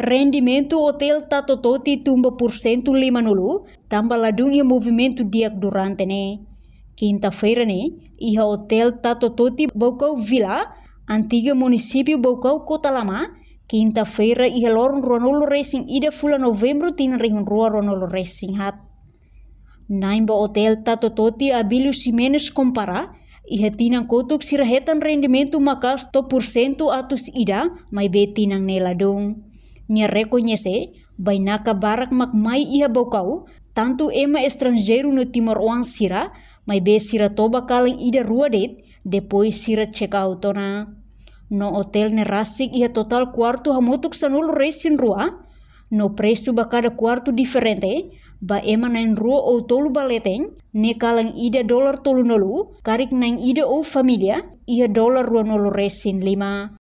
Rendimento hotel tatototi tumba porcento 50, tambah ladung ia movimento diak durante ne. Quinta-feira ne, iha hotel tatototi Bocau Villa, antiga município Bocau Kota Lama, quinta-feira iha lorong Ronolo Racing ida fula novembro tina rihun rua Ronolo Racing hat. Naimba hotel tatototi Abilio Ximenes compara, iha tinang kotuk sirahetan rendimento makas to porcento atus ida, mai be tinang ne ladung. Nia reconhece, bainaka barak makmai iha Bocau, tanto ema estrangeiro no Timor-Oan sira, mai be sira toba kaling ida rua det, depois sira check out na. No hotel ne rasik iha total quarto hamutuk sanolo resin rua, no preço ba cada quarto diferente, ba ema nain rua ou tolu baleteng, ne kalang ida dolar tolu nolu, karik nain ida ou familia, iha dolar rua nolu resin 5.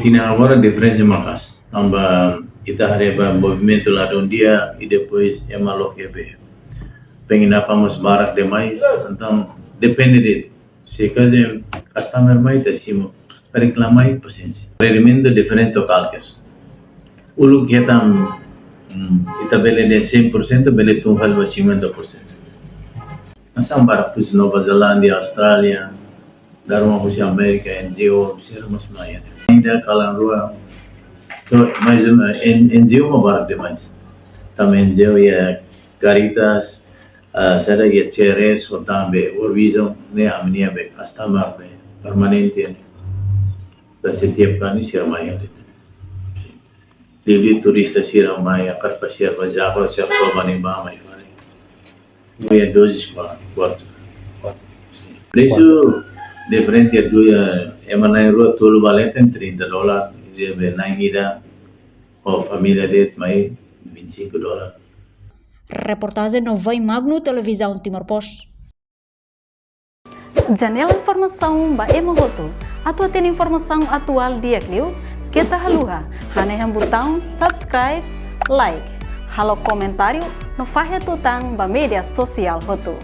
Tina agora diferença makas. Amba ita hareba movimento lá de dia e depois é maluco be. Pengen apa mas barak demais, então depende de se caso customer mais tá cima reclamar paciência. Rendimento diferente total que ulu que tam ita bele de 100% bele tum hal 50%. Asam barak pus Nova Zelândia, Austrália, daruma pus América, NGO, sira mas maya. Ainda kalang rua so, mas NGO mau barak demais. Tam NGO ya Caritas, sada ya CRS, o tambe Orvision, ne amnia be customer be permanente. Dan setiap kali siapa maya itu. Jadi turista siapa maya, karena siapa jago, siapa bani bama ifari. Ya dosis quarto. Preço diferente ya tu ya emanai rua tolu baleten $30. Jadi naik ida o família det mai $25. Reportagem no Vai Magno Televisão Timor-Post. Janela informação ba emogoto. Atua tem informação atual dia kliu. Kita haluha. Haneham botão subscribe, like. Halo comentário no fahe tutang ba media sosial hotu.